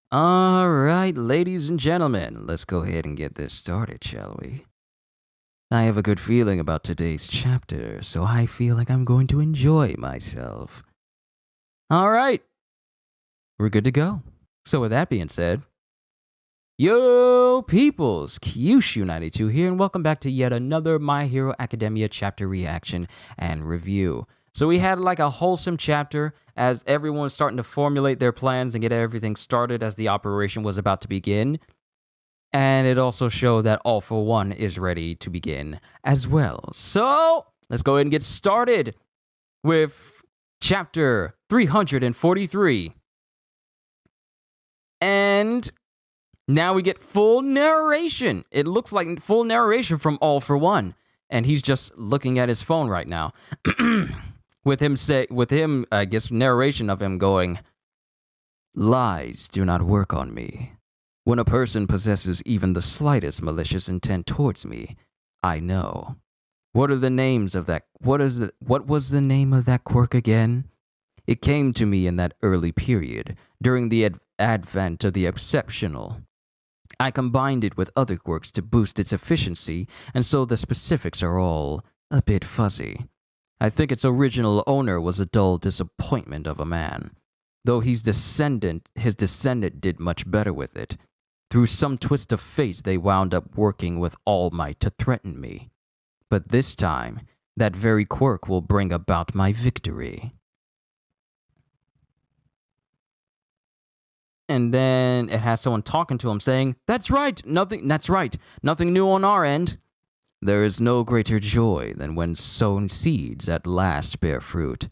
All right, ladies and gentlemen, let's go ahead and get this started, shall we? I have a good feeling about today's chapter, so I feel like I'm going to enjoy myself. All right, we're good to go. So, with that being said, yo, peoples, Kyushu92 here, and welcome back to yet another My Hero Academia chapter reaction and review. So, we had like a wholesome chapter as everyone was starting to formulate their plans and get everything started as the operation was about to begin. And it also showed that All for One is ready to begin as well. So let's go ahead and get started with chapter 343. And now we get full narration. It looks like full narration from All for One. And he's just looking at his phone right now. with him, I guess, narration of him going, "Lies do not work on me. When a person possesses even the slightest malicious intent towards me, I know. What are the names of that? What was the name of that quirk again? It came to me in that early period, during the advent of the exceptional. I combined it with other quirks to boost its efficiency, and so the specifics are all a bit fuzzy. I think its original owner was a dull disappointment of a man, though his descendant did much better with it. Through some twist of fate, they wound up working with all might to threaten me. But this time, that very quirk will bring about my victory." And then it has someone talking to him saying, That's right, nothing new on our end. There is no greater joy than when sown seeds at last bear fruit.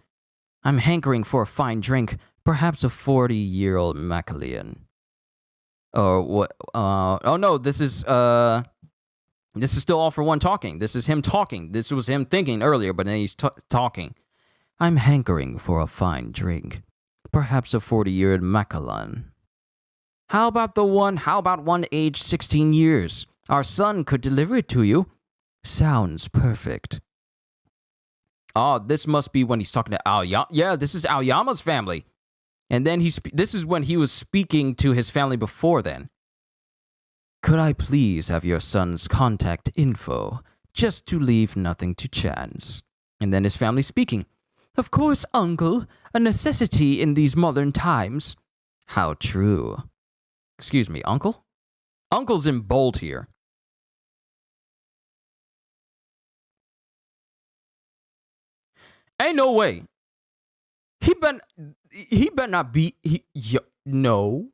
I'm hankering for a fine drink, perhaps a 40-year-old Machiavellian. Or what? Oh no, this is still All for One talking. This is him talking. This was him thinking earlier, but then he's talking. I'm hankering for a fine drink, perhaps a 40-year-old Macallan. How about one aged 16 years? Our son could deliver it to you. Sounds perfect. Oh, this must be when he's talking to Aoyama. Yeah, this is Aoyama's family. And then this is when he was speaking to his family before then. Could I please have your son's contact info, just to leave nothing to chance? And then his family speaking. Of course, uncle, a necessity in these modern times. How true. Excuse me, uncle? Uncle's in bold here. Ain't no way. He better not be. No.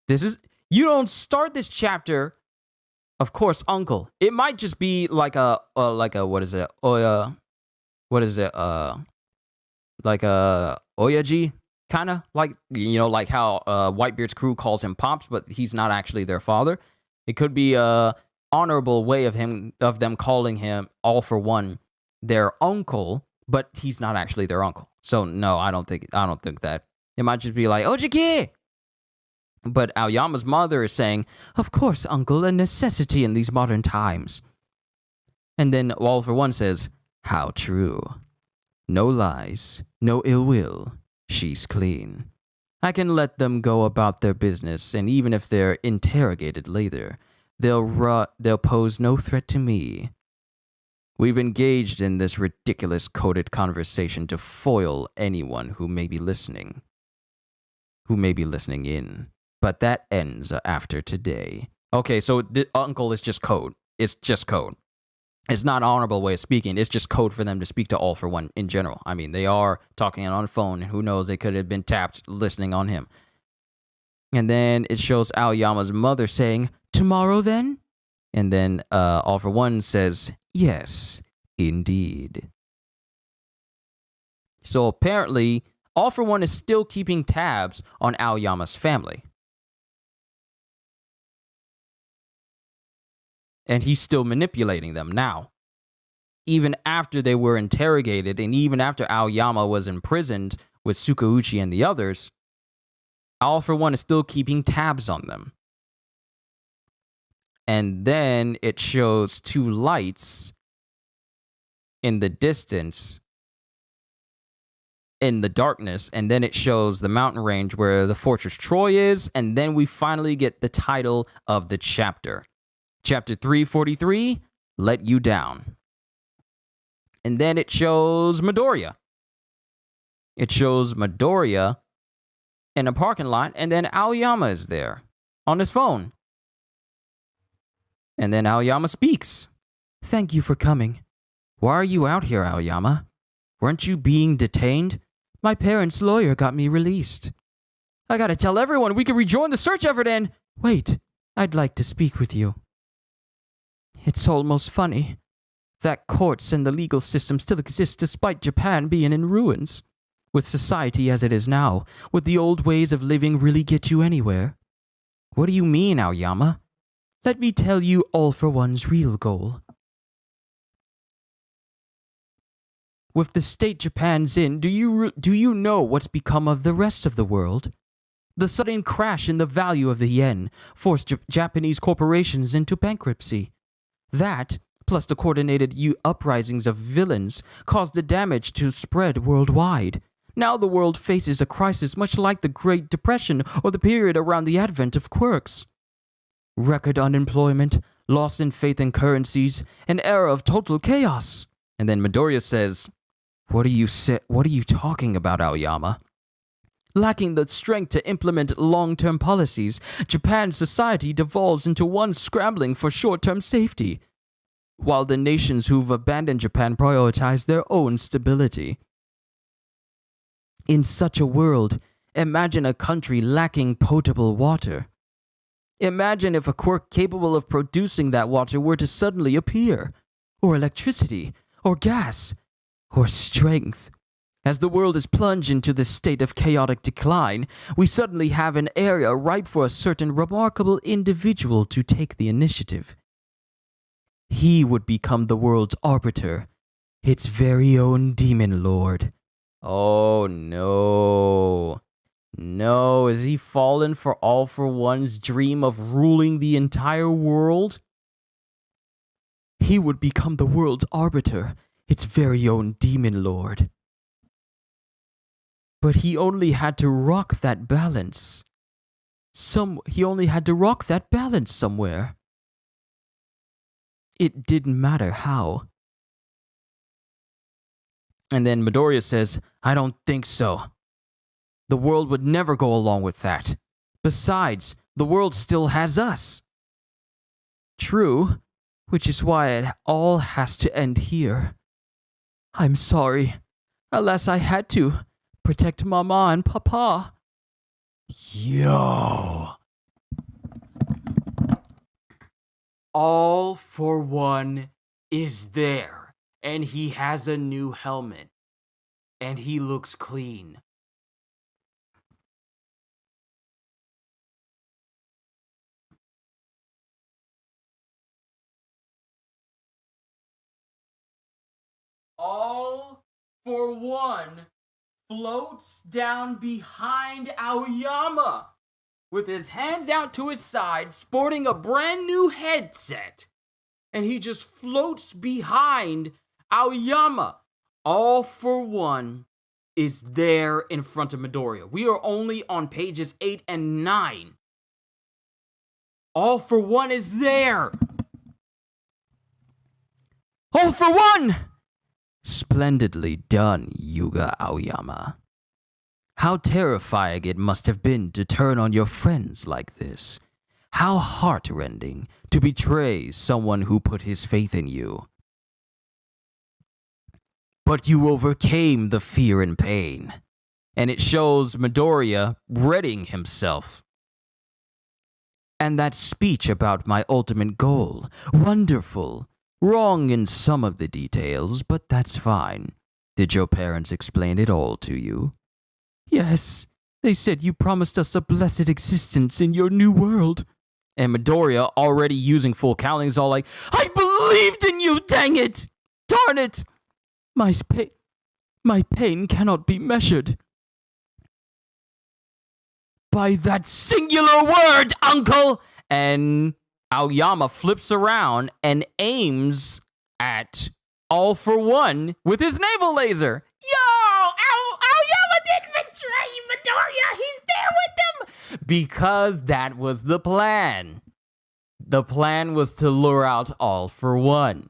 This is, you don't start this chapter. Of course, uncle. It might just be like a what is it? What is it? Like a Oyaji, kind of like, like how Whitebeard's crew calls him Pops, but he's not actually their father. It could be a honorable way of them calling him All for One their uncle, but he's not actually their uncle. So no, I don't think that. It might just be like Ojiki. But Aoyama's mother is saying, of course, uncle, a necessity in these modern times. And then All for One says, how true. No lies, no ill will. She's clean. I can let them go about their business, and even if they're interrogated later, they'll pose no threat to me. We've engaged in this ridiculous coded conversation to foil anyone who may be listening in. But that ends after today. Okay, so the uncle is just code. It's just code. It's not an honorable way of speaking. It's just code for them to speak to All for One in general. I mean, they are talking on the phone, and who knows, they could have been tapped listening on him. And then it shows Aoyama's mother saying, tomorrow then? And then All for One says, yes, indeed. So apparently, All for One is still keeping tabs on Aoyama's family. And he's still manipulating them now. Even after they were interrogated, and even after Aoyama was imprisoned with Tsukauchi and the others, All for One is still keeping tabs on them. And then it shows two lights in the distance. in the darkness, and then it shows the mountain range where the Fortress Troy is, and then we finally get the title of the chapter. Chapter 343, Let You Down. And then it shows Midoriya. It shows Midoriya in a parking lot, and then Aoyama is there on his phone. And then Aoyama speaks. Thank you for coming. Why are you out here, Aoyama? Weren't you being detained? My parents' lawyer got me released. I gotta tell everyone we can rejoin the search effort and... Wait, I'd like to speak with you. It's almost funny that courts and the legal system still exist despite Japan being in ruins. With society as it is now, would the old ways of living really get you anywhere? What do you mean, Aoyama? Let me tell you All for One's real goal. With the state Japan's in, do you know what's become of the rest of the world? The sudden crash in the value of the yen forced Japanese corporations into bankruptcy. That, plus the coordinated uprisings of villains, caused the damage to spread worldwide. Now the world faces a crisis much like the Great Depression or the period around the advent of quirks. Record unemployment, loss in faith in currencies, an era of total chaos. And then Midoriya says, What are you talking about, Aoyama? Lacking the strength to implement long-term policies, Japan's society devolves into one scrambling for short-term safety, while the nations who've abandoned Japan prioritize their own stability. In such a world, imagine a country lacking potable water. Imagine if a quirk capable of producing that water were to suddenly appear, or electricity, or gas, or strength. As the world is plunged into this state of chaotic decline, we suddenly have an area ripe for a certain remarkable individual to take the initiative. He would become the world's arbiter, its very own demon lord. Oh no. No, is he fallen for All for One's dream of ruling the entire world? He would become the world's arbiter, its very own demon lord. But he only had to rock that balance. He only had to rock that balance somewhere. It didn't matter how. And then Midoriya says, I don't think so. The world would never go along with that. Besides, the world still has us. True, which is why it all has to end here. I'm sorry. Alas, I had to. Protect Mama and Papa. Yo. All for One is there, and he has a new helmet, and he looks clean. All for One floats down behind Aoyama with his hands out to his side, sporting a brand new headset. And he just floats behind Aoyama. All for One is there in front of Midoriya. We are only on pages 8 and 9. All for One is there. All for One! Splendidly done, Yuga Aoyama. How terrifying it must have been to turn on your friends like this. How heart-rending to betray someone who put his faith in you. But you overcame the fear and pain. And it shows Midoriya readying himself. And that speech about my ultimate goal, wonderful. Wrong in some of the details, but that's fine. Did your parents explain it all to you? Yes, they said you promised us a blessed existence in your new world. And Midoriya, already using full counting, is all like, I believed in you, dang it! Darn it! My pain cannot be measured. By that singular word, uncle! And Aoyama flips around and aims at All for One with his navel laser. Yo! Because that was the plan. The plan was to lure out All For One.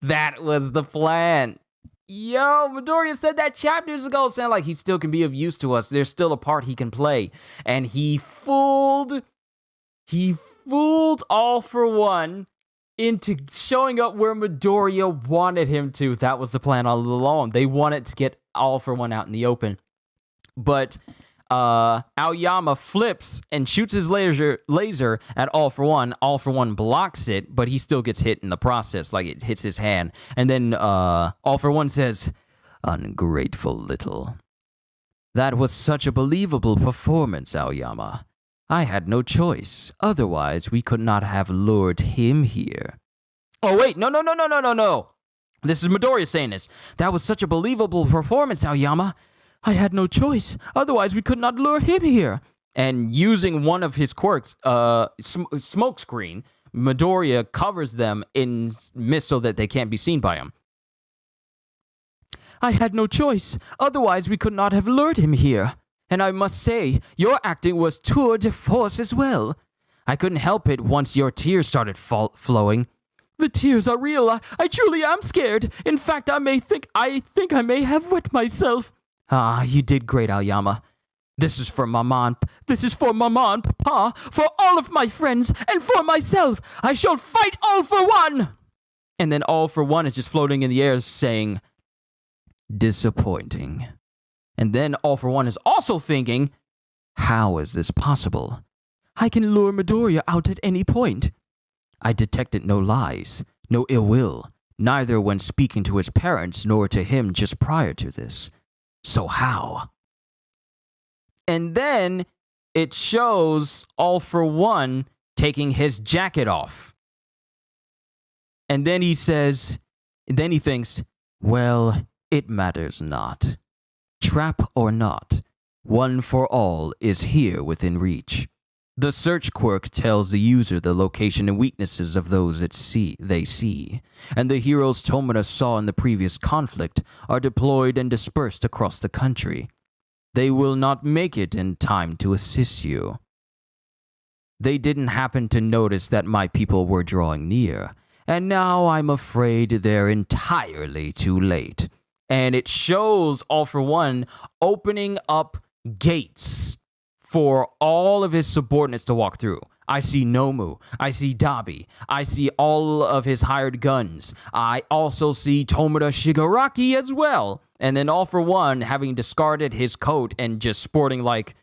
That was the plan. Yo, Midoriya said that chapters ago, saying like he still can be of use to us. There's still a part he can play. And he fooled All For One into showing up where Midoriya wanted him to. That was the plan all along. They wanted to get All For One out in the open. But Aoyama flips and shoots his laser at All For One. All For One blocks it, but he still gets hit in the process, like it hits his hand. And then All For One says, "Ungrateful little. That was such a believable performance, Aoyama. I had no choice. Otherwise, we could not have lured him here." Oh, wait. No. This is Midoriya saying this. "That was such a believable performance, Aoyama. I had no choice. Otherwise, we could not lure him here." And using one of his quirks, smoke screen, Midoriya covers them in mist so that they can't be seen by him. "I had no choice. Otherwise, we could not have lured him here. And I must say, your acting was tour de force as well. I couldn't help it once your tears started flowing. The tears are real. I truly am scared. In fact, I think I may have wet myself." "Ah, you did great, Aoyama. This is for Mama and Papa, for all of my friends, and for myself. I shall fight All For One." And then All For One is just floating in the air saying, "Disappointing." And then All For One is also thinking, "How is this possible? I can lure Midoriya out at any point. I detected no lies, no ill will, neither when speaking to his parents nor to him just prior to this. So how?" And then it shows All For One taking his jacket off. And then he thinks, "Well, it matters not. Trap or not, One For All is here within reach. The search quirk tells the user the location and weaknesses of those they see, and the heroes Tomura saw in the previous conflict are deployed and dispersed across the country. They will not make it in time to assist you. They didn't happen to notice that my people were drawing near, and now I'm afraid they're entirely too late." And it shows All For One opening up gates for all of his subordinates to walk through. I see Nomu. I see Dabi. I see all of his hired guns. I also see Tomura Shigaraki as well. And then All For One having discarded his coat and just sporting like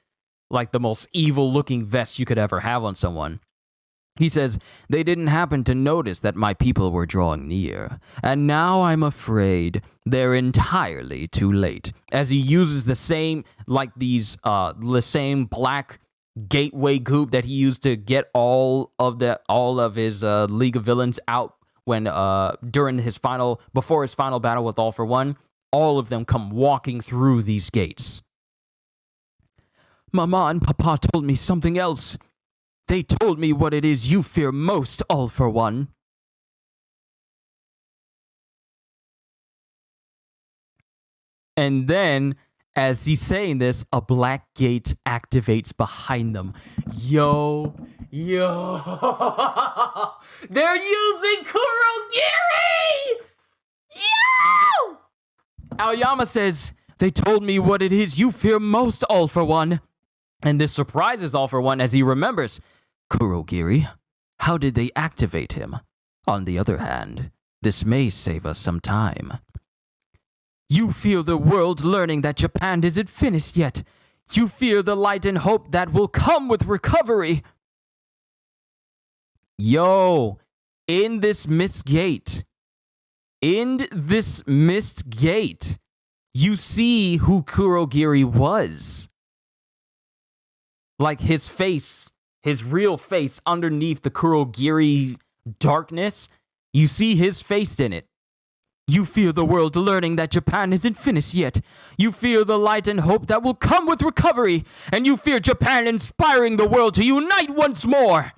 the most evil-looking vest you could ever have on someone. He says, "They didn't happen to notice that my people were drawing near, and now I'm afraid they're entirely too late." As he uses the same black gateway goop that he used to get all of his League of Villains out when before his final battle with All For One, all of them come walking through these gates. "Mama and Papa told me something else. They told me what it is you fear most, All For One." And then, as he's saying this, a black gate activates behind them. Yo. They're using Kurogiri! Yo! Aoyama says, "They told me what it is you fear most, All For One." And this surprises All For One as he remembers, "Kurogiri? How did they activate him? On the other hand, this may save us some time. You fear the world learning that Japan isn't finished yet. You fear the light and hope that will come with recovery." Yo, in this mist gate, you see who Kurogiri was. Like his face, his real face underneath the Kurogiri darkness, you see his face in it. You fear the world learning that Japan isn't finished yet. You fear the light and hope that will come with recovery. And you fear Japan inspiring the world to unite once more.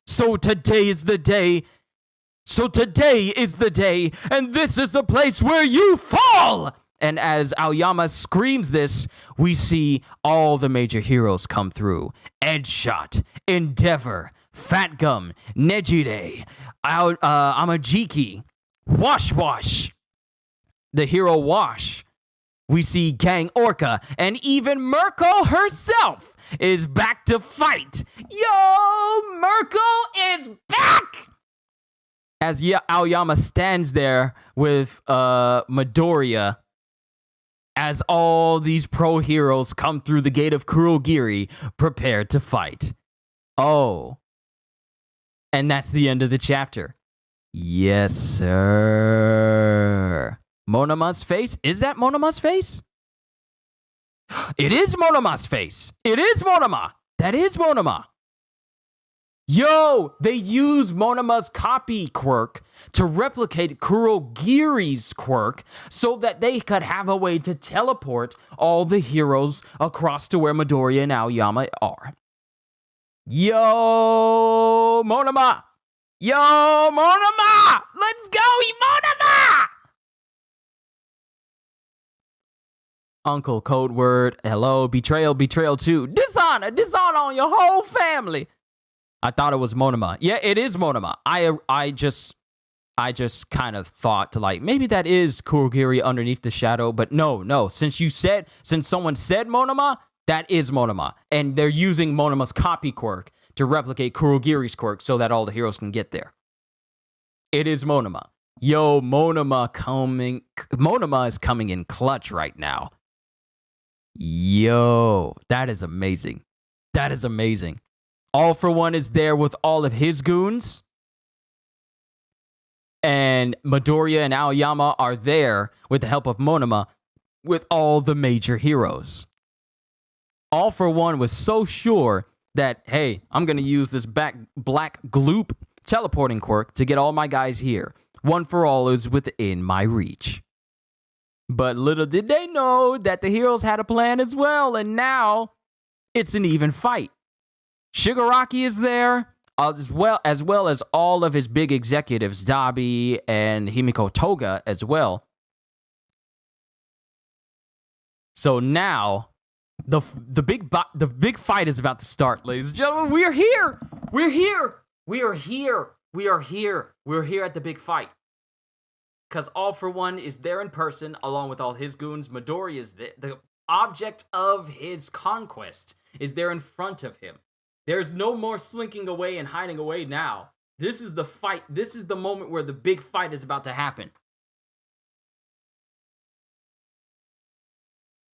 So today is the day. And this is the place where you fall. And as Aoyama screams this, we see all the major heroes come through. Edgeshot, Endeavor, Fat Gum, Nejire, Amajiki, Wash Wash, the hero Wash. We see Gang Orca, and even Mirko herself is back to fight. Yo, Mirko is back! As Aoyama stands there with Midoriya, as all these pro heroes come through the gate of Kurogiri, prepared to fight. Oh. And that's the end of the chapter. Yes, sir. Monoma's face? Is that Monoma's face? It is Monoma's face. It is Monoma. That is Monoma. Yo, they use Monoma's copy quirk to replicate Kurogiri's quirk so that they could have a way to teleport all the heroes across to where Midoriya and Aoyama are. Yo, Monoma. Yo, Monoma. Let's go, Monoma. Uncle code word, hello, betrayal 2, dishonor on your whole family. I thought it was Monoma. Yeah, it is Monoma. I just kind of thought to like, maybe that is Kurogiri underneath the shadow, but no. Since someone said Monoma, that is Monoma. And they're using Monoma's copy quirk to replicate Kurogiri's quirk so that all the heroes can get there. It is Monoma. Yo, Monoma is coming in clutch right now. Yo, that is amazing. That is amazing. All for One is there with all of his goons. And Midoriya and Aoyama are there with the help of Monoma with all the major heroes. All for One was so sure that, hey, I'm going to use this black gloop teleporting quirk to get all my guys here. One for All is within my reach. But little did they know that the heroes had a plan as well, and now it's an even fight. Shigaraki is there, as well as all of his big executives, Dabi and Himiko Toga as well. So now, the big fight is about to start, ladies and gentlemen. We are here. We're here. We are here. We are here. We're here at the big fight. Because All for One is there in person, along with all his goons. Midoriya is the object of his conquest is there in front of him. There's no more slinking away and hiding away now. This is the fight. This is the moment where the big fight is about to happen.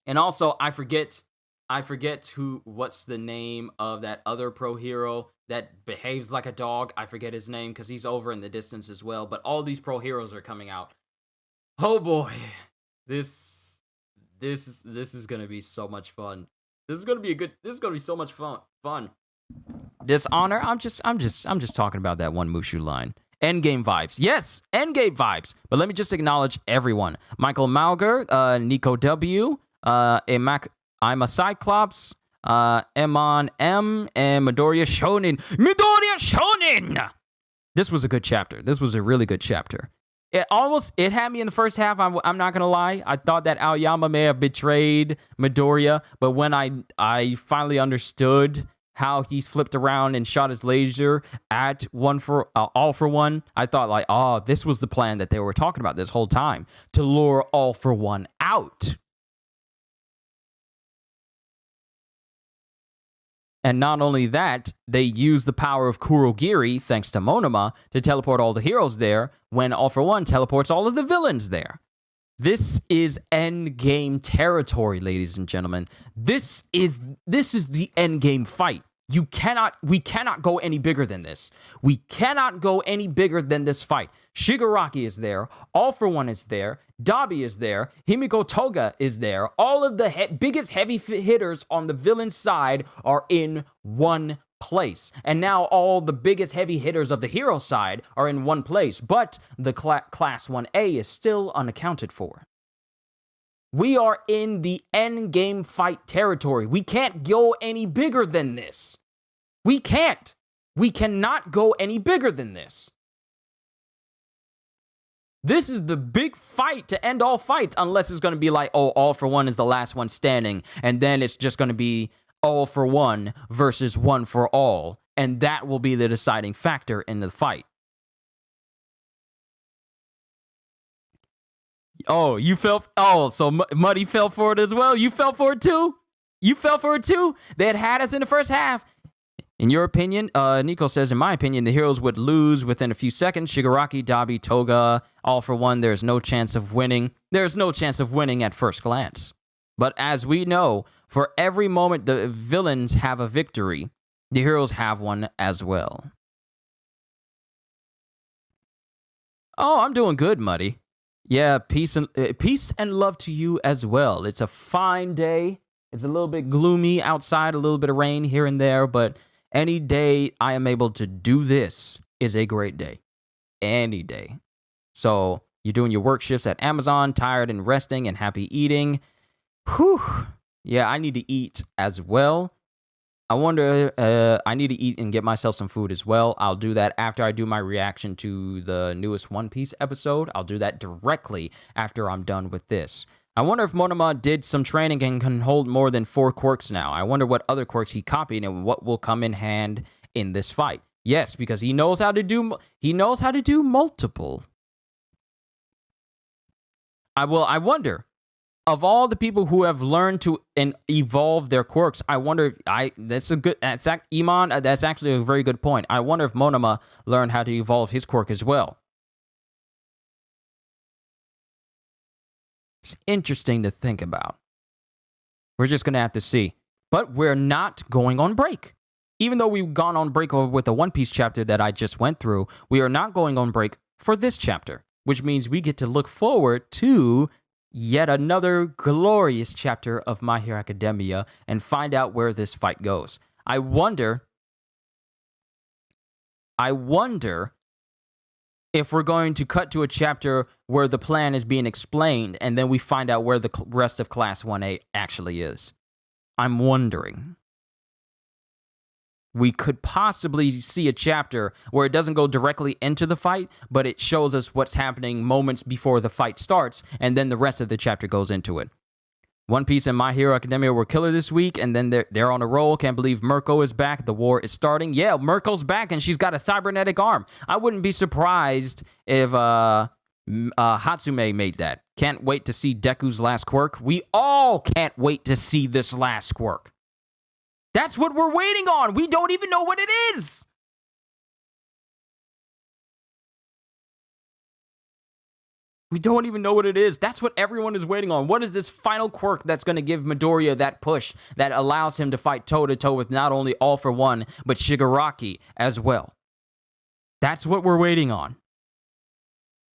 And also, I forget what's the name of that other pro hero that behaves like a dog. I forget his name because he's over in the distance as well. But all these pro heroes are coming out. Oh boy, this is gonna be so much fun. This is gonna be so much fun. Dishonor. I'm just talking about that one Mushu line. Endgame vibes. Yes, Endgame vibes. But let me just acknowledge everyone. Michael Malger, Nico W, I'm a Cyclops, Emon M, and Midoriya Shonin. This was a good chapter. This was a really good chapter. It had me in the first half. I'm not gonna lie. I thought that Aoyama may have betrayed Midoriya, but when I finally understood how he's flipped around and shot his laser at All for One, I thought like, oh, this was the plan that they were talking about this whole time, to lure All for One out. And not only that, they use the power of Kurogiri, thanks to Monoma, to teleport all the heroes there, when All for One teleports all of the villains there. This is endgame territory, ladies and gentlemen. This is the endgame fight. We cannot go any bigger than this. We cannot go any bigger than this fight. Shigaraki is there. All for One is there. Dabi is there. Himiko Toga is there. All of the biggest heavy hitters on the villain side are in one place. And now all the biggest heavy hitters of the hero side are in one place. But the Class 1A is still unaccounted for. We are in the endgame fight territory. We can't go any bigger than this. We can't. We cannot go any bigger than this. This is the big fight to end all fights, unless it's going to be like, oh, All for One is the last one standing, and then it's just going to be All for One versus One for All, and that will be the deciding factor in the fight. Oh, you fell. Oh, so Muddy fell for it as well? You fell for it too? You fell for it too? They had us in the first half. In your opinion, Nico says, in my opinion, the heroes would lose within a few seconds. Shigaraki, Dabi, Toga, All for One, there's no chance of winning. There's no chance of winning at first glance. But as we know, for every moment the villains have a victory, the heroes have one as well. Oh, I'm doing good, Muddy. Yeah, peace and love to you as well. It's a fine day. It's a little bit gloomy outside, a little bit of rain here and there, but any day I am able to do this is a great day. Any day. So you're doing your work shifts at Amazon, tired and resting and happy eating. Whew. Yeah, I need to eat as well. I wonder, I need to eat and get myself some food as well. I'll do that after I do my reaction to the newest One Piece episode. I'll do that directly after I'm done with this. I wonder if Monoma did some training and can hold more than 4 quirks now. I wonder what other quirks he copied and what will come in hand in this fight. Yes, because he knows how to do multiple. I wonder, of all the people who have learned to evolve their quirks, I wonder if Iman, that's actually a very good point. I wonder if Monoma learned how to evolve his quirk as well. It's interesting to think about. We're just going to have to see. But we're not going on break. Even though we've gone on break with the One Piece chapter that I just went through, we are not going on break for this chapter, which means we get to look forward to yet another glorious chapter of My Hero Academia and find out where this fight goes. I wonder if we're going to cut to a chapter where the plan is being explained and then we find out where the rest of Class 1A actually is. I'm wondering. We could possibly see a chapter where it doesn't go directly into the fight, but it shows us what's happening moments before the fight starts, and then the rest of the chapter goes into it. One Piece and My Hero Academia were killer this week, and then they're on a roll. Can't believe Mirko is back. The war is starting. Yeah, Mirko's back, and she's got a cybernetic arm. I wouldn't be surprised if Hatsume made that. Can't wait to see Deku's last quirk. We all can't wait to see this last quirk. That's what we're waiting on. We don't even know what it is. We don't even know what it is. That's what everyone is waiting on. What is this final quirk that's going to give Midoriya that push that allows him to fight toe-to-toe with not only All for One, but Shigaraki as well? That's what we're waiting on.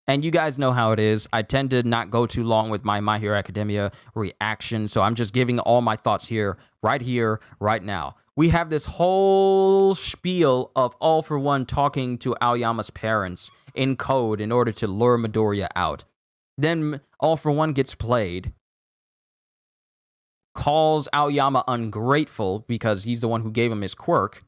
And you guys know how it is. I tend to not go too long with My Hero Academia reaction, so I'm just giving all my thoughts here, right now. We have this whole spiel of All for One talking to Aoyama's parents in code in order to lure Midoriya out. Then All for One gets played, calls Aoyama ungrateful because he's the one who gave him his quirk.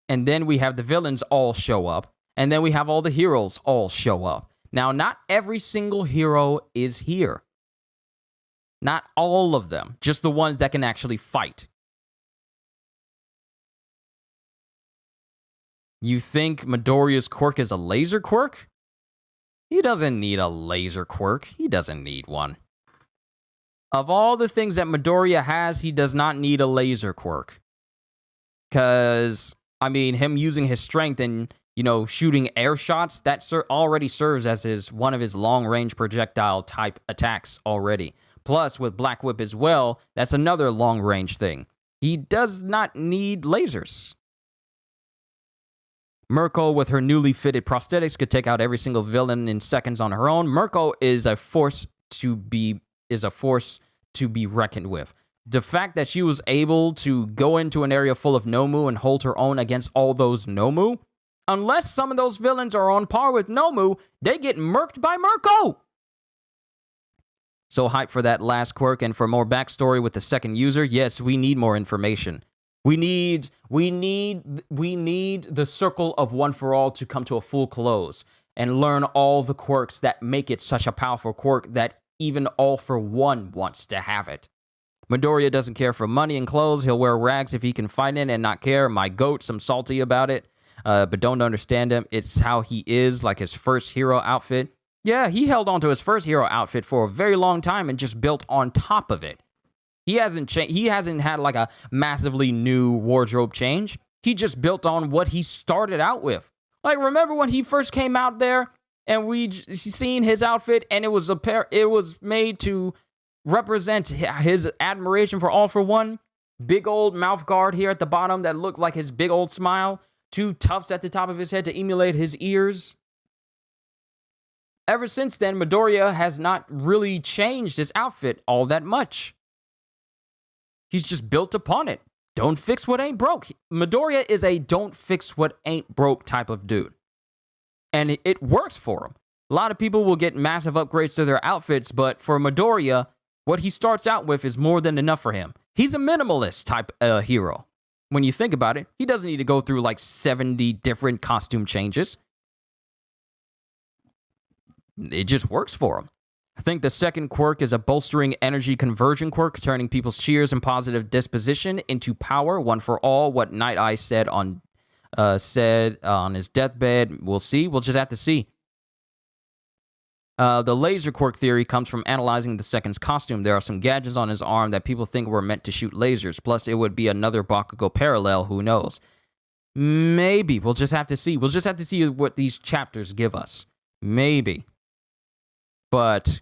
And then we have the villains all show up. And then we have all the heroes all show up. Now, not every single hero is here. Not all of them. Just the ones that can actually fight. You think Midoriya's quirk is a laser quirk? He doesn't need a laser quirk. He doesn't need one. Of all the things that Midoriya has, he does not need a laser quirk. Because, I mean, him using his strength and, shooting air shots, that already serves as one of his long-range projectile type attacks already. Plus, with Black Whip as well, that's another long-range thing. He does not need lasers. Mirko, with her newly fitted prosthetics, could take out every single villain in seconds on her own. Mirko is a force to be reckoned with. The fact that she was able to go into an area full of Nomu and hold her own against all those Nomu, unless some of those villains are on par with Nomu, they get murked by Mirko. So hype for that last quirk and for more backstory with the second user. Yes, we need more information. We need the circle of One for All to come to a full close and learn all the quirks that make it such a powerful quirk that even All for One wants to have it. Midoriya doesn't care for money and clothes. He'll wear rags if he can find it and not care. My goats, I'm salty about it, but don't understand him. It's how he is, like his first hero outfit. Yeah, he held on to his first hero outfit for a very long time and just built on top of it. He hasn't had like a massively new wardrobe change. He just built on what he started out with. Like, remember when he first came out there and we seen his outfit and it was made to represent his admiration for All for One. Big old mouth guard here at the bottom that looked like his big old smile. 2 tufts at the top of his head to emulate his ears. Ever since then, Midoriya has not really changed his outfit all that much. He's just built upon it. Don't fix what ain't broke. Midoriya is a don't fix what ain't broke type of dude. And it works for him. A lot of people will get massive upgrades to their outfits, but for Midoriya, what he starts out with is more than enough for him. He's a minimalist type hero. When you think about it, he doesn't need to go through like 70 different costume changes. It just works for him. I think the second quirk is a bolstering energy conversion quirk, turning people's cheers and positive disposition into power. One for all. What Night Eye said on his deathbed. We'll see. We'll just have to see. The laser quirk theory comes from analyzing the second's costume. There are some gadgets on his arm that people think were meant to shoot lasers. Plus, it would be another Bakugo parallel. Who knows? Maybe. We'll just have to see. We'll just have to see what these chapters give us. Maybe. But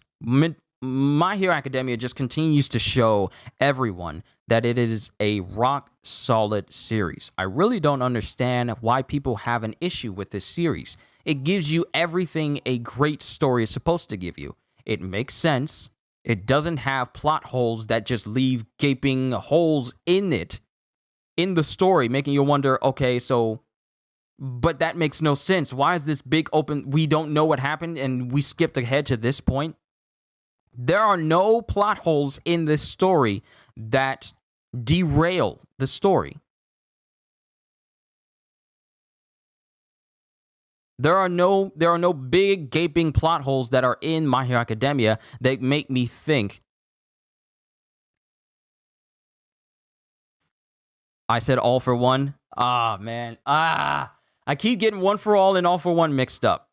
My Hero Academia just continues to show everyone that it is a rock-solid series. I really don't understand why people have an issue with this series. It gives you everything a great story is supposed to give you. It makes sense. It doesn't have plot holes that just leave gaping holes in it, in the story, making you wonder, okay, so... But that makes no sense. Why is this big open... We don't know what happened, and we skipped ahead to this point? There are no plot holes in this story that derail the story. There are no big gaping plot holes that are in My Hero Academia that make me think. I said All for One. Man. I keep getting One for All and All for One mixed up.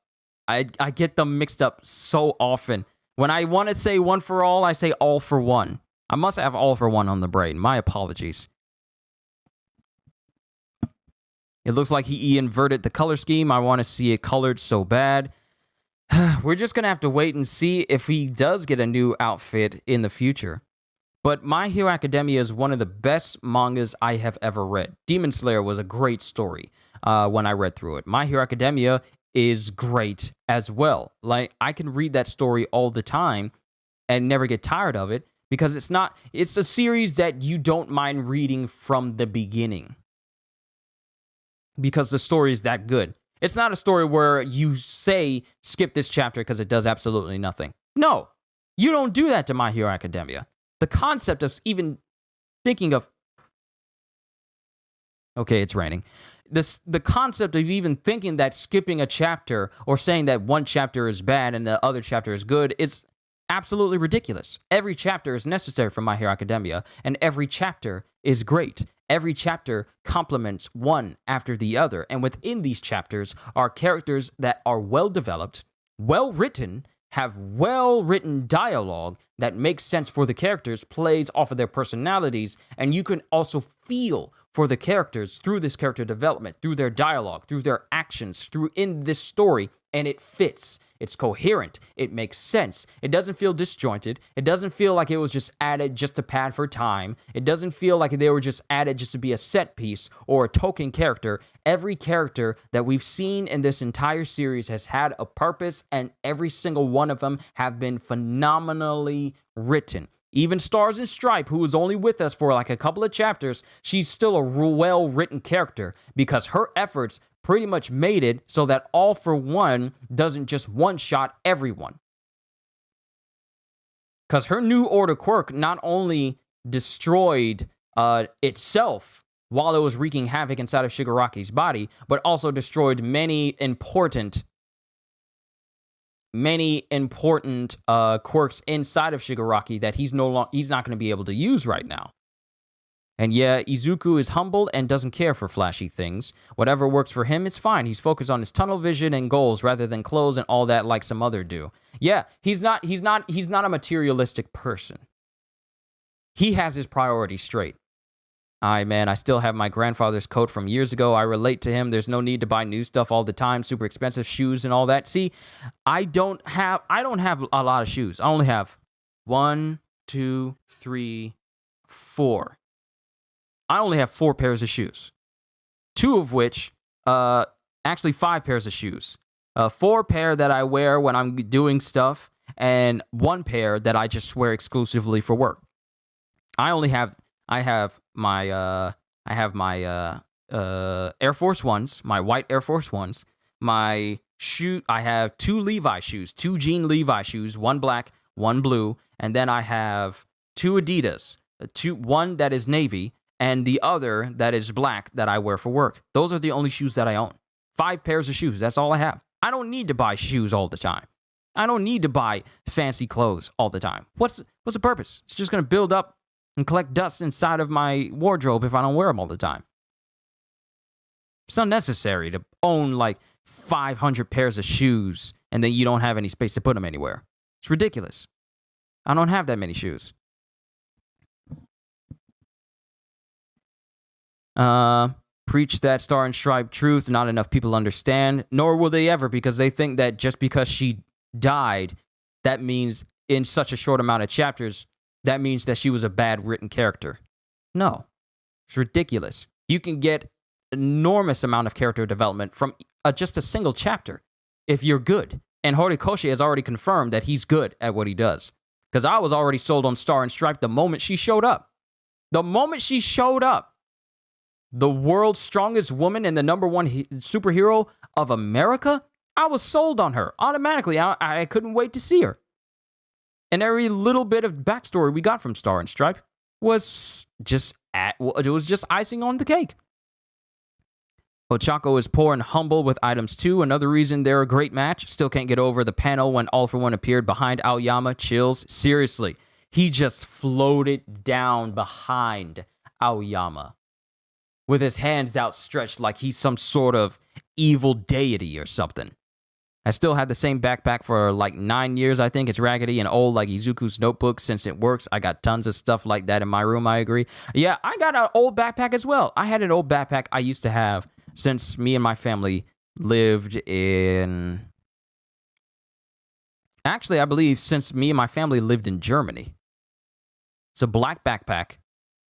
I get them mixed up so often. When I want to say One for All, I say All for One. I must have All for One on the brain. My apologies. It looks like he inverted the color scheme. I want to see it colored so bad. We're just going to have to wait and see if he does get a new outfit in the future. But My Hero Academia is one of the best mangas I have ever read. Demon Slayer was a great story when I read through it. My Hero Academia is great as well. Like, I can read that story all the time and never get tired of it because it's a series that you don't mind reading from the beginning because the story is that good. It's not a story where you say, skip this chapter because it does absolutely nothing. No, you don't do that to My Hero Academia. The concept of even thinking of... Okay, it's raining. The concept of even thinking that skipping a chapter or saying that one chapter is bad and the other chapter is good is absolutely ridiculous. Every chapter is necessary for My Hero Academia, and every chapter is great. Every chapter complements one after the other, and within these chapters are characters that are well-developed, well-written, have well-written dialogue that makes sense for the characters, plays off of their personalities, and you can also feel for the characters through this character development, through their dialogue, through their actions, through in this story, and it fits. It's coherent. It makes sense. It doesn't feel disjointed. It doesn't feel like it was just added just to pad for time. It doesn't feel like they were just added just to be a set piece or a token character. Every character that we've seen in this entire series has had a purpose, and every single one of them have been phenomenally written. Even Stars and Stripe, who was only with us for like a couple of chapters, she's still a well-written character because her efforts pretty much made it so that All for One doesn't just one-shot everyone. Because her New Order quirk not only destroyed itself while it was wreaking havoc inside of Shigaraki's body, but also destroyed many important quirks inside of Shigaraki that he's not going to be able to use right now. And yeah, Izuku is humble and doesn't care for flashy things. Whatever works for him is fine. He's focused on his tunnel vision and goals rather than clothes and all that like some other do. Yeah, he's not a materialistic person. He has his priorities straight. Man, I still have my grandfather's coat from years ago. I relate to him. There's no need to buy new stuff all the time, super expensive shoes and all that. See, I don't have a lot of shoes. I only have 1, 2, 3, 4. I only have 4 pairs of shoes. 2 of which, actually 5 pairs of shoes. 4 pair that I wear when I'm doing stuff, and 1 pair that I just wear exclusively for work. I have my Air Force Ones, my white Air Force Ones. I have 2 Levi shoes, 2 jean Levi shoes, 1 black, 1 blue, and then I have 2 Adidas, one that is navy, and the other that is black that I wear for work. Those are the only shoes that I own. 5 pairs of shoes, that's all I have. I don't need to buy shoes all the time. I don't need to buy fancy clothes all the time. What's the purpose? It's just going to build up and collect dust inside of my wardrobe if I don't wear them all the time. It's unnecessary to own like 500 pairs of shoes and then you don't have any space to put them anywhere. It's ridiculous. I don't have that many shoes. Preach that Star and Stripe truth. Not enough people understand, nor will they ever, because they think that just because she died, that means in such a short amount of chapters, that means that she was a bad written character. No. It's ridiculous. You can get enormous amount of character development from just a single chapter if you're good. And Horikoshi has already confirmed that he's good at what he does. Because I was already sold on Star and Stripe the moment she showed up. The moment she showed up. The world's strongest woman and the #1 superhero of America, I was sold on her. Automatically, I couldn't wait to see her. And every little bit of backstory we got from Star and Stripe was just icing on the cake. Ochako is poor and humble with items too. Another reason they're a great match. Still can't get over the panel when All For One appeared behind Aoyama. Chills. Seriously. He just floated down behind Aoyama with his hands outstretched like he's some sort of evil deity or something. I still had the same backpack for like 9 years, I think. It's raggedy and old like Izuku's notebook. Since it works, I got tons of stuff like that in my room, I agree. Yeah, I got an old backpack as well. I had an old backpack I used to have since me and my family lived in... Actually, I believe since me and my family lived in Germany. It's a black backpack.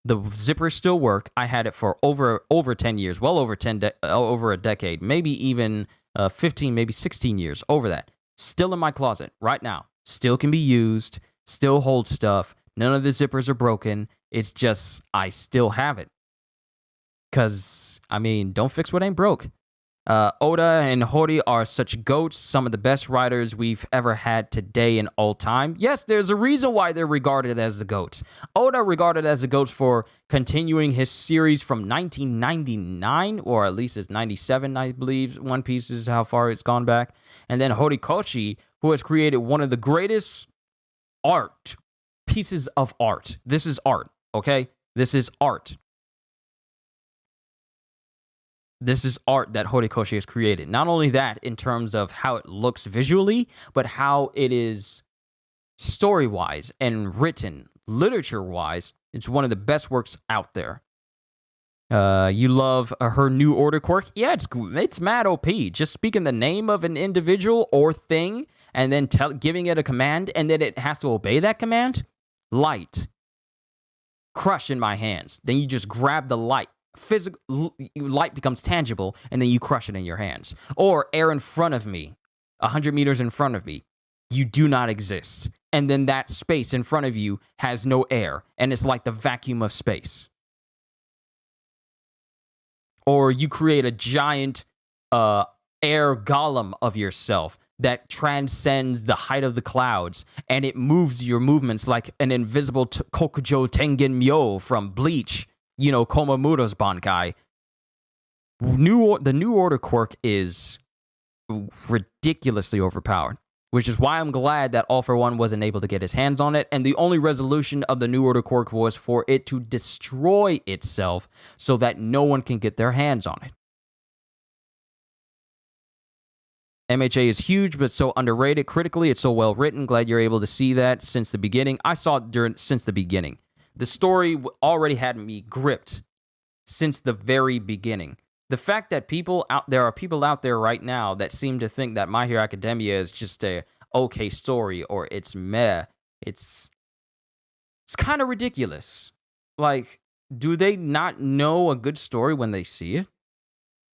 The zippers still work. I had it for over 10 years, well over over a decade, maybe even 15, maybe 16 years, over that. Still in my closet right now. Still can be used, still holds stuff. None of the zippers are broken. It's just, I still have it. Because, I mean, don't fix what ain't broke. Oda and Hori are such goats, some of the best writers we've ever had today in all time. Yes, there's a reason why they're regarded as the goats. Oda regarded as the goats for continuing his series from 1999, or at least it's 97, I believe. One Piece is how far it's gone back. And then Horikoshi, who has created one of the greatest pieces of art. This is art, okay? This is art. This is art that Horikoshi has created. Not only that, in terms of how it looks visually, but how it is story-wise and written, literature-wise. It's one of the best works out there. You love her New Order quirk? Yeah, it's mad OP. Just speaking the name of an individual or thing, and then giving it a command, and then it has to obey that command. Light. Crush in my hands. Then you just grab the light. Physical light becomes tangible, and then you crush it in your hands. Or air in front of me, 100 meters in front of me, you do not exist. And then that space in front of you has no air, and it's like the vacuum of space. Or you create a giant air golem of yourself that transcends the height of the clouds, and it moves your movements like an invisible Kokujo Tengen Myo from Bleach. Komamuro's Bankai. The New Order quirk is ridiculously overpowered, which is why I'm glad that All For One wasn't able to get his hands on it, and the only resolution of the New Order quirk was for it to destroy itself so that no one can get their hands on it. MHA is huge, but so underrated. Critically, it's so well written. Glad you're able to see that since the beginning. I saw it since the beginning. The story already had me gripped since the very beginning. The fact that there are people out there right now that seem to think that My Hero Academia is just a okay story or it's meh. It's kind of ridiculous. Like, do they not know a good story when they see it?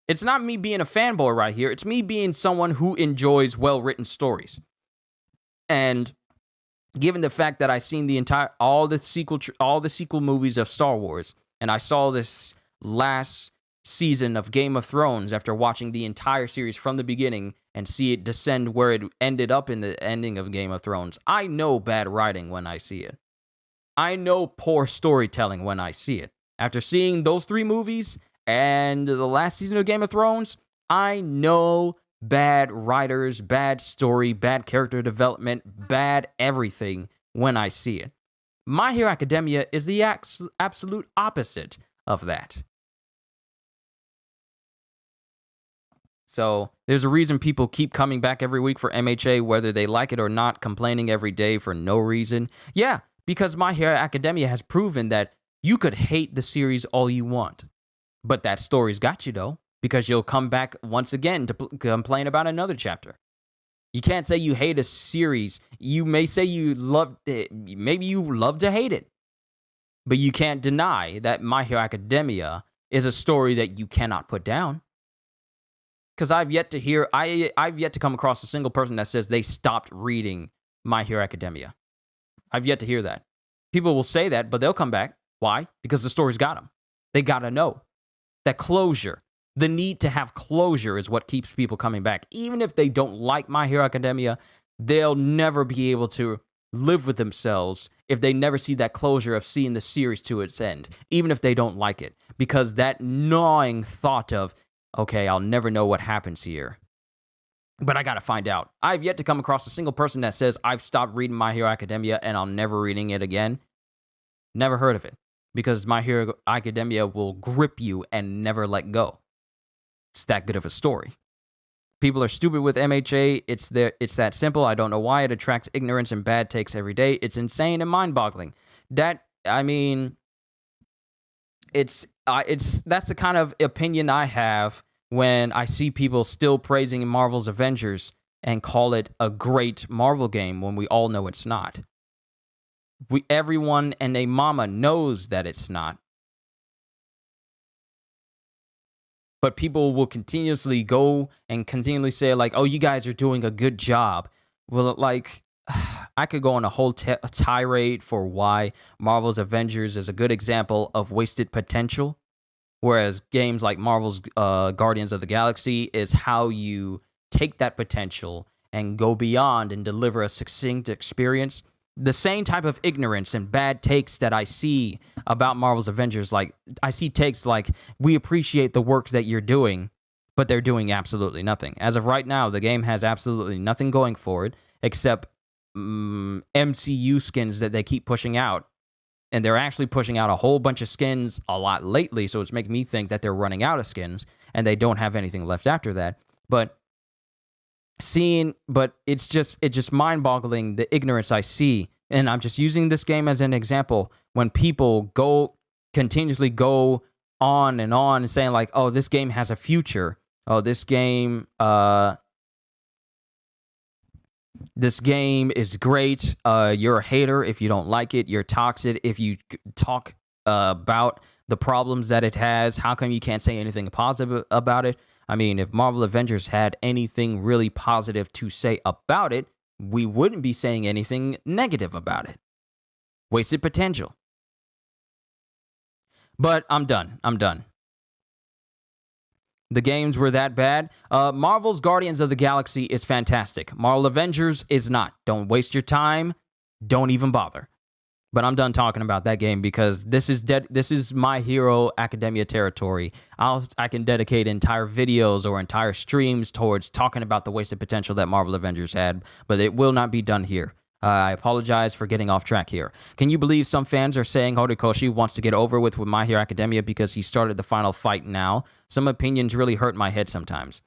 It's not me being a fanboy right here. It's me being someone who enjoys well-written stories. And given the fact that I've seen all the sequel movies of Star Wars, and I saw this last season of Game of Thrones after watching the entire series from the beginning and see it descend where it ended up in the ending of Game of Thrones, I know bad writing when I see it. I know poor storytelling when I see it. After seeing those 3 movies and the last season of Game of Thrones, I know bad writers, bad story, bad character development, bad everything when I see it. My Hero Academia is the absolute opposite of that. So there's a reason people keep coming back every week for MHA, whether they like it or not, complaining every day for no reason. Yeah, because My Hero Academia has proven that you could hate the series all you want. But that story's got you, though, because you'll come back once again to complain about another chapter. You can't say you hate a series. You may say you love it. Maybe you love to hate it. But you can't deny that My Hero Academia is a story that you cannot put down. Because I've yet to come across a single person that says they stopped reading My Hero Academia. I've yet to hear that. People will say that, but they'll come back. Why? Because the story's got them. They gotta know. That closure, the need to have closure is what keeps people coming back. Even if they don't like My Hero Academia, they'll never be able to live with themselves if they never see that closure of seeing the series to its end, even if they don't like it. Because that gnawing thought of, okay, I'll never know what happens here, but I gotta find out. I've yet to come across a single person that says, I've stopped reading My Hero Academia and I'm never reading it again. Never heard of it. Because My Hero Academia will grip you and never let go. It's that good of a story. People are stupid with MHA. It's that simple. I don't know why it attracts ignorance and bad takes every day. It's insane and mind-boggling. That's the kind of opinion I have when I see people still praising Marvel's Avengers and call it a great Marvel game when we all know it's not. Everyone and a mama knows that it's not. But people will continuously go and continually say, like, oh, you guys are doing a good job. Well, like, I could go on a whole tirade for why Marvel's Avengers is a good example of wasted potential. Whereas games like Marvel's Guardians of the Galaxy is how you take that potential and go beyond and deliver a succinct experience. The same type of ignorance and bad takes that I see about Marvel's Avengers, like, I see takes like, we appreciate the work that you're doing, but they're doing absolutely nothing. As of right now, the game has absolutely nothing going for it, except MCU skins that they keep pushing out. And they're actually pushing out a whole bunch of skins a lot lately, so it's making me think that they're running out of skins, and they don't have anything left after that. But it's just mind-boggling, the ignorance I see. And I'm just using this game as an example. When people continuously go on and saying like, oh, this game has a future. Oh, this game is great. You're a hater if you don't like it. You're toxic if you talk about the problems that it has. How come you can't say anything positive about it? I mean, if Marvel Avengers had anything really positive to say about it, we wouldn't be saying anything negative about it. Wasted potential. But I'm done. The games were that bad. Marvel's Guardians of the Galaxy is fantastic. Marvel Avengers is not. Don't waste your time. Don't even bother. But I'm done talking about that game because this is My Hero Academia territory. I can dedicate entire videos or entire streams towards talking about the wasted potential that Marvel Avengers had, but it will not be done here. I apologize for getting off track here. Can you believe some fans are saying Horikoshi wants to get over with My Hero Academia because he started the final fight now? Some opinions really hurt my head sometimes.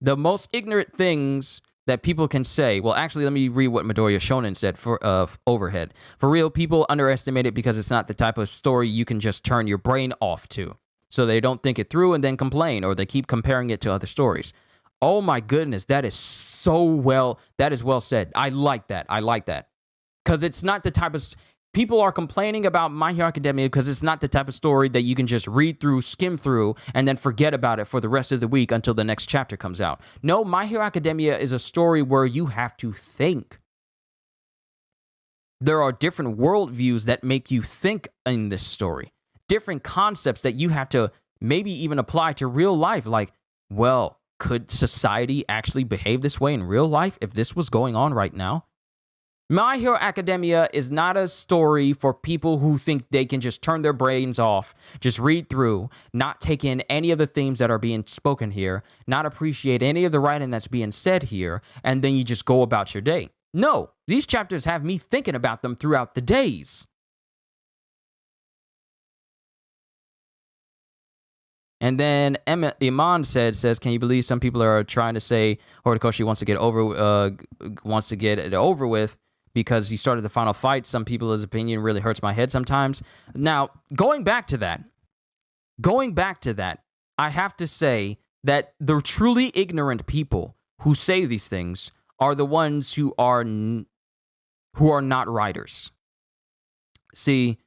The most ignorant things that people can say. Well, actually, let me read what Midoriya Shonen said for Overhead. For real, people underestimate it because it's not the type of story you can just turn your brain off to. So they don't think it through and then complain, or they keep comparing it to other stories. Oh my goodness, that is well said. I like that. Because it's not the type of... People are complaining about My Hero Academia because it's not the type of story that you can just read through, skim through, and then forget about it for the rest of the week until the next chapter comes out. No, My Hero Academia is a story where you have to think. There are different worldviews that make you think in this story. Different concepts that you have to maybe even apply to real life. Like, well, could society actually behave this way in real life if this was going on right now? My Hero Academia is not a story for people who think they can just turn their brains off, just read through, not take in any of the themes that are being spoken here, not appreciate any of the writing that's being said here, and then you just go about your day. No, these chapters have me thinking about them throughout the days. And then Iman says, can you believe some people are trying to say Horikoshi wants to get it over with because he started the final fight? Some people's opinion really hurts my head sometimes. Now, going back to that, I have to say that the truly ignorant people who say these things are the ones who are not writers. See,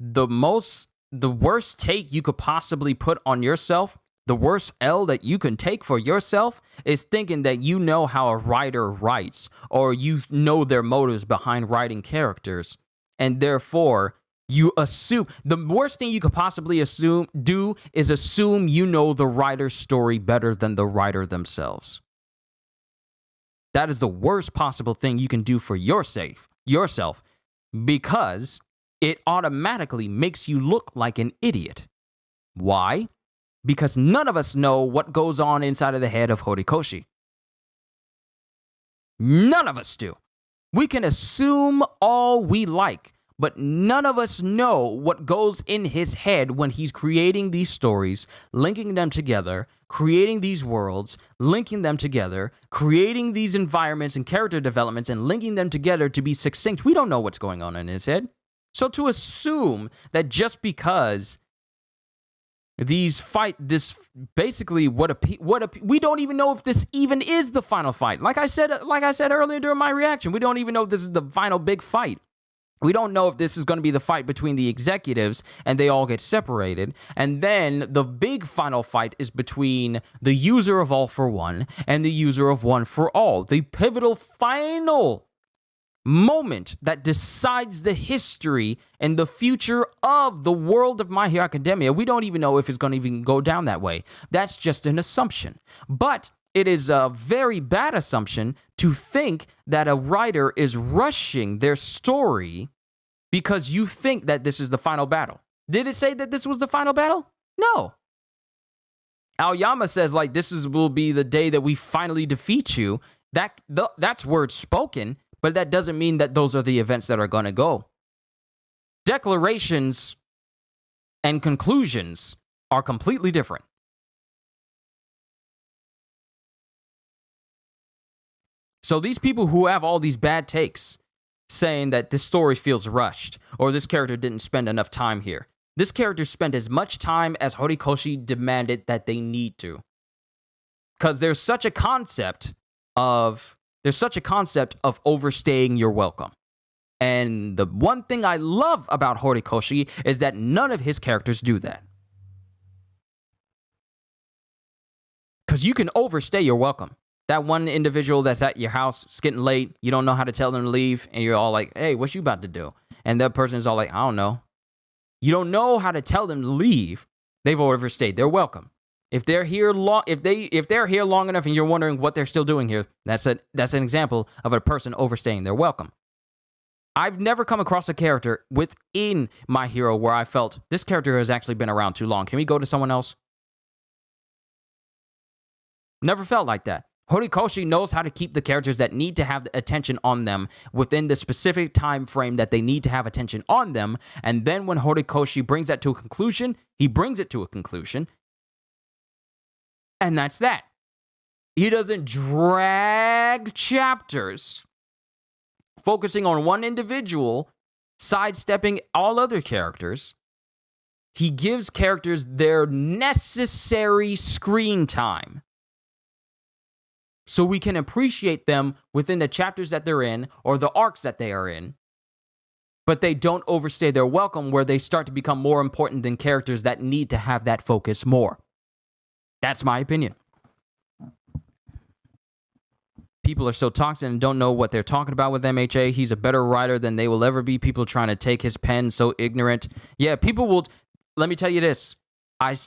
the worst take you could possibly put on yourself, the worst L that you can take for yourself is thinking that you know how a writer writes or you know their motives behind writing characters. And therefore, you assume the worst thing you could possibly do is assume you know the writer's story better than the writer themselves. That is the worst possible thing you can do for yourself because it automatically makes you look like an idiot. Why? Because none of us know what goes on inside of the head of Horikoshi. None of us do. We can assume all we like, but none of us know what goes in his head when he's creating these stories, linking them together, creating these worlds, linking them together, creating these environments and character developments, and linking them together to be succinct. We don't know what's going on in his head. So to assume that just because these basically we don't even know if this even is the final fight. Like I said earlier during my reaction, we don't even know if this is the final big fight. We don't know if this is going to be the fight between the executives and they all get separated. And then the big final fight is between the user of All for One and the user of One for All. The pivotal final moment that decides the history and the future of the world of My Hero Academia. We don't even know if it's going to even go down that way. That's just an assumption. But it is a very bad assumption to think that a writer is rushing their story because you think that this is the final battle. Did it say that this was the final battle? No. Aoyama says, like, will be the day that we finally defeat you. That's words spoken, but that doesn't mean that those are the events that are going to go. Declarations and conclusions are completely different. So these people who have all these bad takes saying that this story feels rushed or this character didn't spend enough time here. This character spent as much time as Horikoshi demanded that they need to. Because there's such a concept of overstaying your welcome. And the one thing I love about Horikoshi is that none of his characters do that. Because you can overstay your welcome. That one individual that's at your house, it's getting late, you don't know how to tell them to leave, and you're all like, hey, what you about to do? And that person is all like, I don't know. You don't know how to tell them to leave. They've overstayed their welcome. If they're here long enough and you're wondering what they're still doing here, that's an example of a person overstaying their welcome. I've never come across a character within My Hero where I felt this character has actually been around too long. Can we go to someone else? Never felt like that. Horikoshi knows how to keep the characters that need to have attention on them within the specific time frame that they need to have attention on them. And then when Horikoshi brings that to a conclusion, he brings it to a conclusion. And that's that. He doesn't drag chapters focusing on one individual, sidestepping all other characters. He gives characters their necessary screen time so we can appreciate them within the chapters that they're in or the arcs that they are in. But they don't overstay their welcome where they start to become more important than characters that need to have that focus more. That's my opinion. People are so toxic and don't know what they're talking about with MHA. He's a better writer than they will ever be. People trying to take his pen, so ignorant. Yeah, people will. Let me tell you this.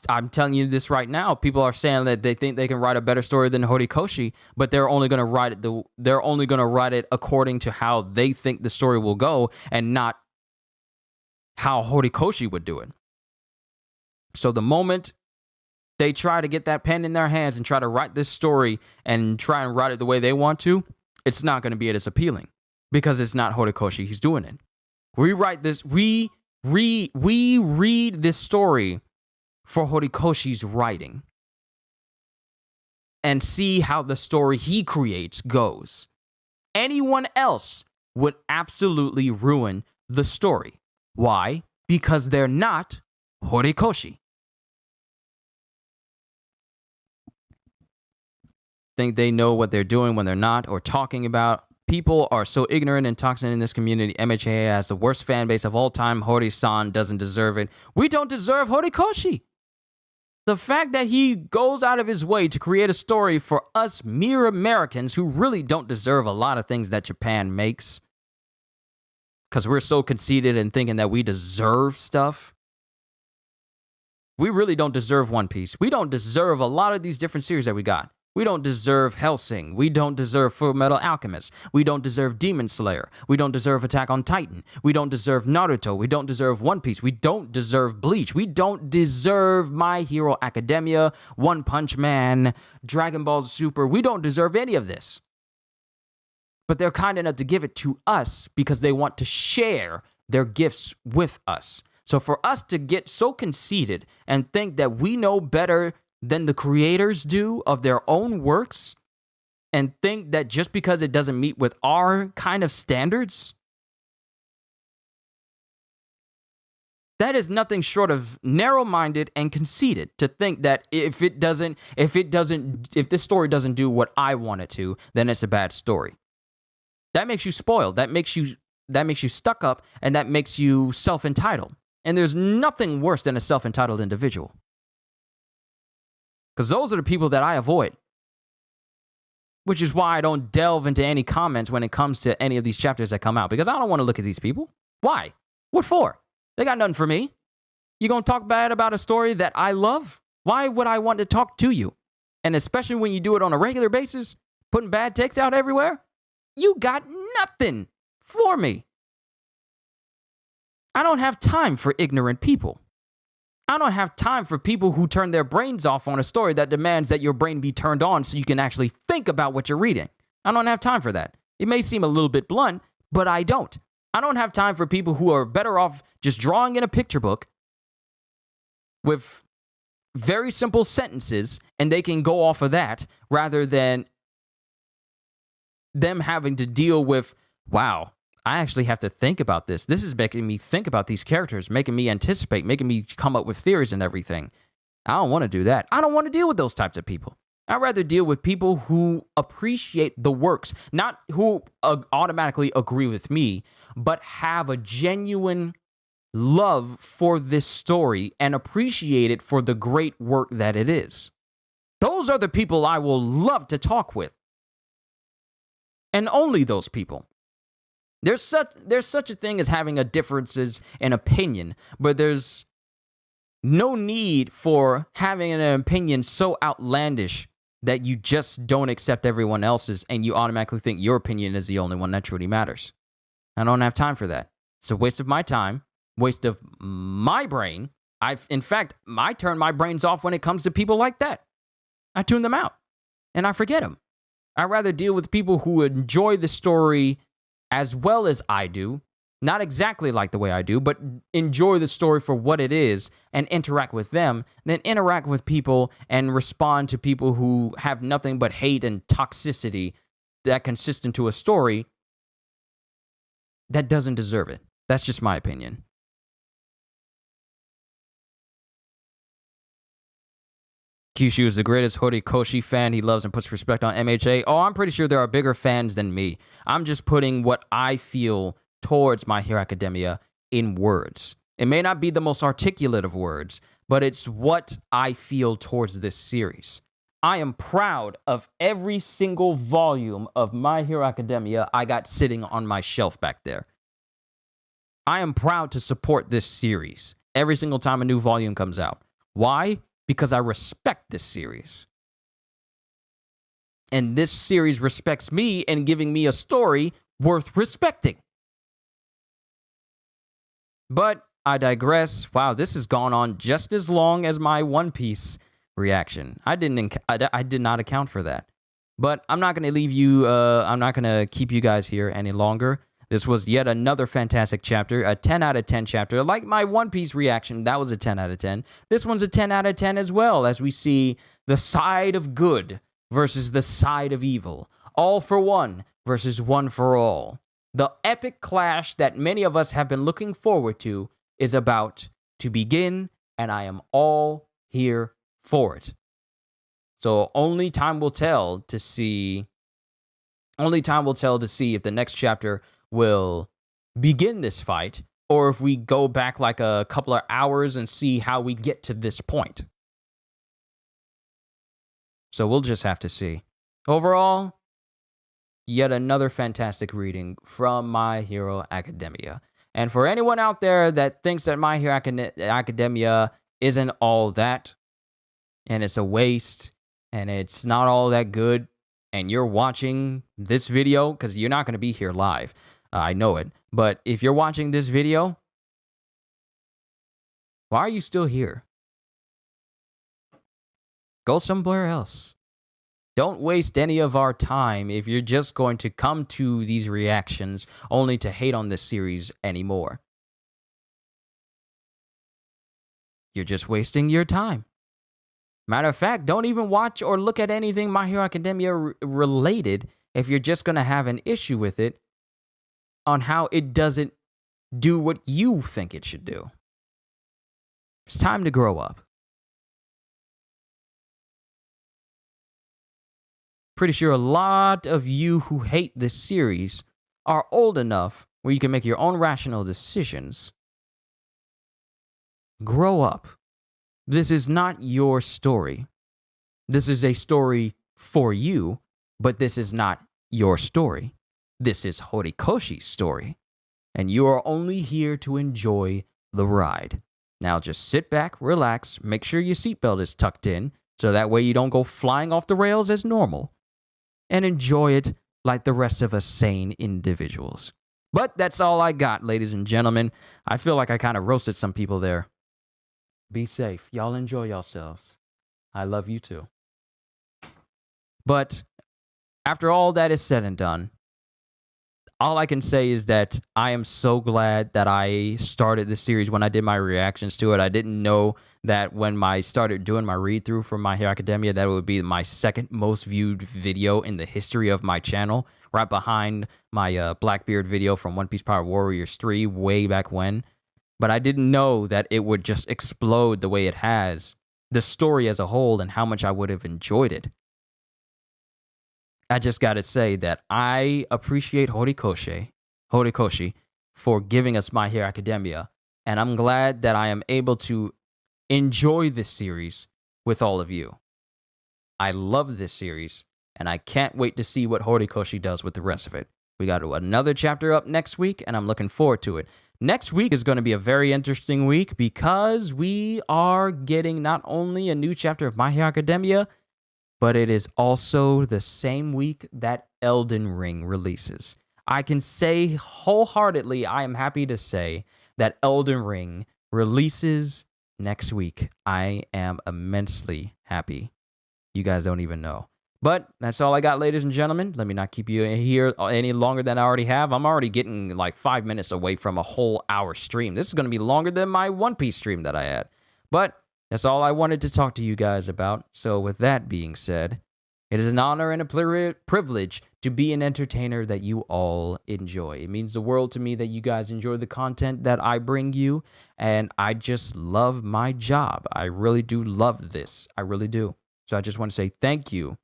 I'm telling you this right now. People are saying that they think they can write a better story than Horikoshi, but they're only going to write it. They're only going to write it according to how they think the story will go, and not how Horikoshi would do it. So the moment they try to get that pen in their hands and try to write this story and try and write it the way they want to, it's not going to be as appealing because it's not Horikoshi who's doing it. We read this story for Horikoshi's writing and see how the story he creates goes. Anyone else would absolutely ruin the story. Why? Because they're not Horikoshi. Think they know what they're doing when they're not or talking about. People are so ignorant and toxic in this community. MHA has the worst fan base of all time. Hori-san doesn't deserve it. We don't deserve Horikoshi. The fact that he goes out of his way to create a story for us mere Americans who really don't deserve a lot of things that Japan makes, because we're so conceited and thinking that we deserve stuff. We really don't deserve One Piece. We don't deserve a lot of these different series that we got. We don't deserve Hellsing. We don't deserve Fullmetal Alchemist. We don't deserve Demon Slayer. We don't deserve Attack on Titan. We don't deserve Naruto. We don't deserve One Piece. We don't deserve Bleach. We don't deserve My Hero Academia, One Punch Man, Dragon Ball Super. We don't deserve any of this. But they're kind enough to give it to us because they want to share their gifts with us. So for us to get so conceited and think that we know better than the creators do of their own works and think that just because it doesn't meet with our kind of standards, that is nothing short of narrow-minded and conceited to think that if this story doesn't do what I want it to, then it's a bad story. That makes you spoiled. That makes you stuck up, and that makes you self-entitled. And there's nothing worse than a self-entitled individual. Because those are the people that I avoid. Which is why I don't delve into any comments when it comes to any of these chapters that come out. Because I don't want to look at these people. Why? What for? They got nothing for me. You gonna talk bad about a story that I love? Why would I want to talk to you? And especially when you do it on a regular basis, putting bad takes out everywhere, you got nothing for me. I don't have time for ignorant people. I don't have time for people who turn their brains off on a story that demands that your brain be turned on so you can actually think about what you're reading. I don't have time for that. It may seem a little bit blunt, but I don't. I don't have time for people who are better off just drawing in a picture book with very simple sentences and they can go off of that rather than them having to deal with, wow, I actually have to think about this. This is making me think about these characters, making me anticipate, making me come up with theories and everything. I don't want to do that. I don't want to deal with those types of people. I'd rather deal with people who appreciate the works, not who automatically agree with me, but have a genuine love for this story and appreciate it for the great work that it is. Those are the people I will love to talk with. And only those people. There's such a thing as having a differences in opinion, but there's no need for having an opinion so outlandish that you just don't accept everyone else's and you automatically think your opinion is the only one that truly matters. I don't have time for that. It's a waste of my time, waste of my brain. In fact, I turn my brains off when it comes to people like that. I tune them out and I forget them. I'd rather deal with people who enjoy the story as well as I do, not exactly like the way I do, but enjoy the story for what it is and interact with them, than interact with people and respond to people who have nothing but hate and toxicity that consistent to a story that doesn't deserve it. That's just my opinion. Kyushu is the greatest Horikoshi fan. He loves and puts respect on MHA. Oh, I'm pretty sure there are bigger fans than me. I'm just putting what I feel towards My Hero Academia in words. It may not be the most articulate of words, but it's what I feel towards this series. I am proud of every single volume of My Hero Academia I got sitting on my shelf back there. I am proud to support this series every single time a new volume comes out. Why? Because I respect this series. And this series respects me and giving me a story worth respecting. But I digress. Wow, this has gone on just as long as my One Piece reaction. I did not account for that. But I'm not going to leave you, I'm not going to keep you guys here any longer. This was yet another fantastic chapter, a 10 out of 10 chapter. Like my One Piece reaction, that was a 10 out of 10. This one's a 10 out of 10 as well, as we see the side of good versus the side of evil. All for one versus one for all. The epic clash that many of us have been looking forward to is about to begin, and I am all here for it. So only time will tell to see if the next chapter will begin this fight, or if we go back like a couple of hours and see how we get to this point. So we'll just have to see. Overall, yet another fantastic reading from My Hero Academia. And for anyone out there that thinks that My Hero Academia isn't all that, and it's a waste, and it's not all that good, and you're watching this video, because you're not going to be here live, I know it, but if you're watching this video, why are you still here? Go somewhere else. Don't waste any of our time if you're just going to come to these reactions only to hate on this series anymore. You're just wasting your time. Matter of fact, don't even watch or look at anything My Hero Academia related if you're just going to have an issue with it on how it doesn't do what you think it should do. It's time to grow up. Pretty sure a lot of you who hate this series are old enough where you can make your own rational decisions. Grow up. This is not your story. This is a story for you, but this is not your story. This is Horikoshi's story, and you are only here to enjoy the ride. Now just sit back, relax, make sure your seatbelt is tucked in, so that way you don't go flying off the rails as normal, and enjoy it like the rest of us sane individuals. But that's all I got, ladies and gentlemen. I feel like I kind of roasted some people there. Be safe. Y'all enjoy yourselves. I love you too. But after all that is said and done, all I can say is that I am so glad that I started this series when I did my reactions to it. I didn't know that when I started doing my read-through for My Hero Academia, that it would be my second most viewed video in the history of my channel, right behind my Blackbeard video from One Piece Power Warriors 3 way back when. But I didn't know that it would just explode the way it has, the story as a whole, and how much I would have enjoyed it. I just got to say that I appreciate Horikoshi for giving us My Hero Academia, and I'm glad that I am able to enjoy this series with all of you. I love this series, and I can't wait to see what Horikoshi does with the rest of it. We got another chapter up next week, and I'm looking forward to it. Next week is going to be a very interesting week because we are getting not only a new chapter of My Hero Academia, but it is also the same week that Elden Ring releases. I can say wholeheartedly, I am happy to say that Elden Ring releases next week. I am immensely happy. You guys don't even know. But that's all I got, ladies and gentlemen. Let me not keep you here any longer than I already have. I'm already getting like 5 minutes away from a whole hour stream. This is going to be longer than my One Piece stream that I had. But that's all I wanted to talk to you guys about. So with that being said, it is an honor and a privilege to be an entertainer that you all enjoy. It means the world to me that you guys enjoy the content that I bring you. And I just love my job. I really do love this. I really do. So I just want to say thank you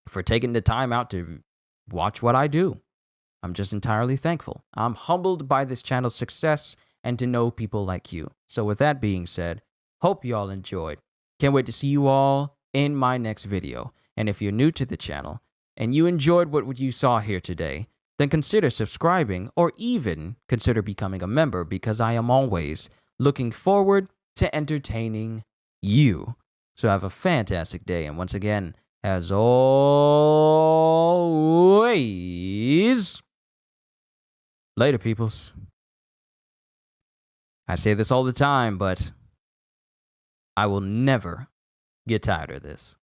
for taking the time out to watch what I do. I'm just entirely thankful. I'm humbled by this channel's success and to know people like you. So with that being said, hope you all enjoyed. Can't wait to see you all in my next video. And if you're new to the channel and you enjoyed what you saw here today, then consider subscribing or even consider becoming a member, because I am always looking forward to entertaining you. So have a fantastic day. And once again, as always, later, peoples. I say this all the time, but I will never get tired of this.